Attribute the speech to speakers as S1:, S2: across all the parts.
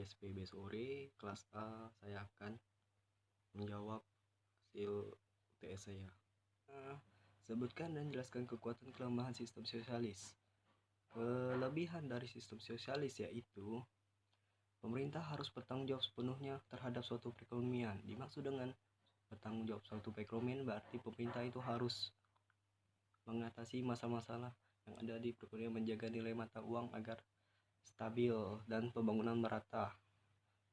S1: SPB sore kelas A, saya akan menjawab hasil UTS saya. Sebutkan dan jelaskan kekuatan kelemahan sistem sosialis. Kelebihan dari sistem sosialis yaitu pemerintah harus bertanggung jawab sepenuhnya terhadap suatu perekonomian. Dimaksud dengan bertanggung jawab suatu perekonomian berarti pemerintah itu harus mengatasi masalah-masalah yang ada di perekonomian, menjaga nilai mata uang agar stabil dan pembangunan merata.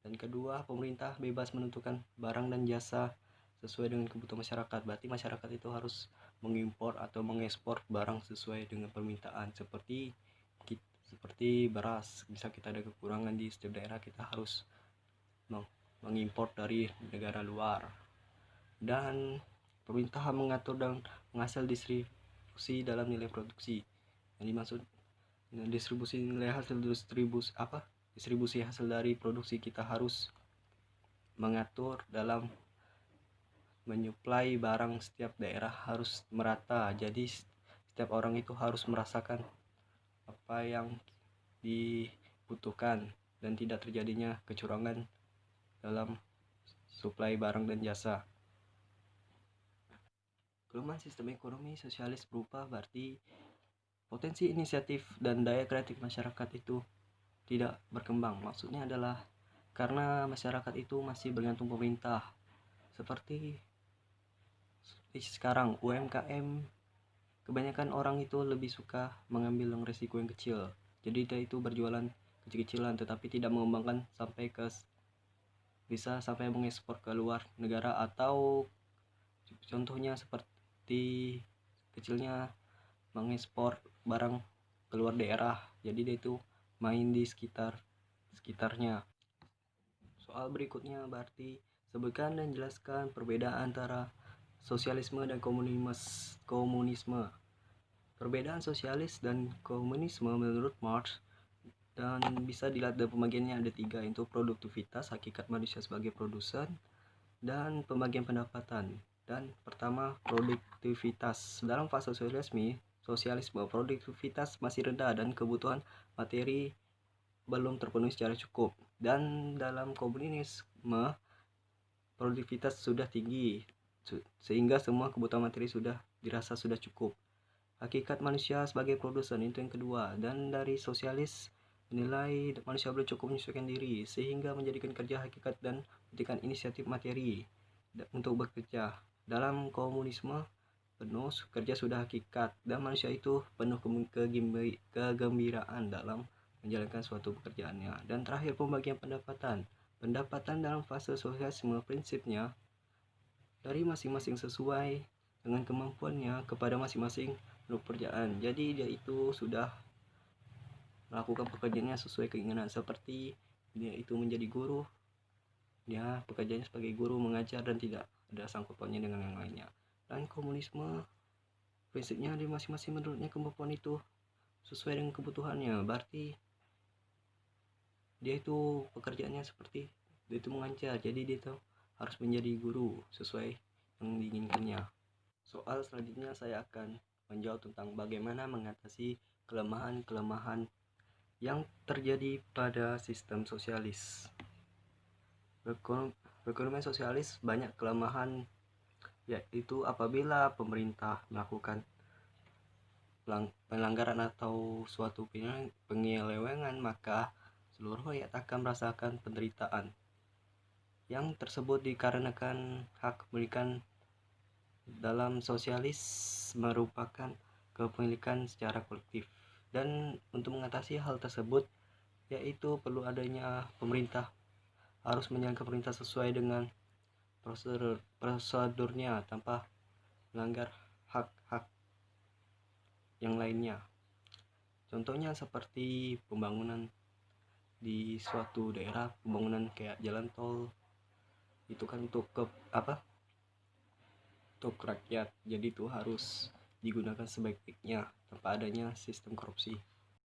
S1: Dan kedua, pemerintah bebas menentukan barang dan jasa sesuai dengan kebutuhan masyarakat. Berarti masyarakat itu harus mengimpor atau mengekspor barang sesuai dengan permintaan, seperti beras. Bisa kita ada kekurangan di setiap daerah, kita harus mengimpor dari negara luar. Dan pemerintah mengatur dan menghasil distribusi dalam nilai produksi. Yang dimaksud distribusi nilai hasil distribusi hasil dari produksi, kita harus mengatur dalam menyuplai barang. Setiap daerah harus merata, jadi setiap orang itu harus merasakan apa yang dibutuhkan dan tidak terjadinya kecurangan dalam suplai barang dan jasa. Kelemahan sistem ekonomi sosialis berupa berarti potensi inisiatif dan daya kreatif masyarakat itu tidak berkembang. Maksudnya adalah karena masyarakat itu masih bergantung pemerintah. Seperti sekarang UMKM, kebanyakan orang itu lebih suka mengambil yang resiko yang kecil. Jadi dia itu berjualan kecil-kecilan tetapi tidak mengembangkan bisa sampai mengekspor ke luar negara, atau contohnya seperti kecilnya mengekspor barang keluar daerah. Jadi dia itu main di sekitarnya. Soal berikutnya berarti sebutkan dan jelaskan perbedaan antara sosialisme dan komunisme. Perbedaan sosialis dan komunisme menurut Marx dan bisa dilihat dari pembagiannya ada 3, yaitu produktivitas, hakikat manusia sebagai produsen, dan pembagian pendapatan. Dan pertama, produktivitas. Dalam fase sosialisme, produktivitas masih rendah dan kebutuhan materi belum terpenuhi secara cukup. Dan dalam komunisme, produktivitas sudah tinggi sehingga semua kebutuhan materi dirasa sudah cukup. Hakikat manusia sebagai produsen itu yang kedua. Dan dari sosialis menilai manusia belum cukup menyesuaikan diri sehingga menjadikan kerja hakikat dan memberikan inisiatif materi untuk bekerja. Dalam komunisme, penuh kerja sudah hakikat dan manusia itu penuh kegembiraan dalam menjalankan suatu pekerjaannya. Dan terakhir, pembagian pendapatan. Pendapatan dalam fase sosialisme prinsipnya dari masing-masing sesuai dengan kemampuannya kepada masing-masing pekerjaan. Jadi dia itu sudah melakukan pekerjaannya sesuai keinginan. Seperti dia itu menjadi guru, dia pekerjaannya sebagai guru mengajar dan tidak ada sangkut pautnya dengan yang lainnya. Dan komunisme prinsipnya di masing-masing menurutnya kemampuan itu sesuai dengan kebutuhannya. Berarti dia itu pekerjaannya seperti dia itu mengajar, jadi dia itu harus menjadi guru sesuai yang diinginkannya. Soal selanjutnya saya akan menjawab tentang bagaimana mengatasi kelemahan-kelemahan yang terjadi pada sistem sosialis. Perekonomian sosialis banyak kelemahan, yaitu apabila pemerintah melakukan pelanggaran atau suatu penyelewengan, maka seluruh rakyat akan merasakan penderitaan. Yang tersebut dikarenakan hak kepemilikan dalam sosialis merupakan kepemilikan secara kolektif. Dan untuk mengatasi hal tersebut, yaitu perlu adanya pemerintah harus menjalankan pemerintah sesuai dengan prosedurnya tanpa melanggar hak-hak yang lainnya. Contohnya seperti pembangunan di suatu daerah, pembangunan kayak jalan tol itu kan untuk rakyat, jadi itu harus digunakan sebaik-baiknya tanpa adanya sistem korupsi.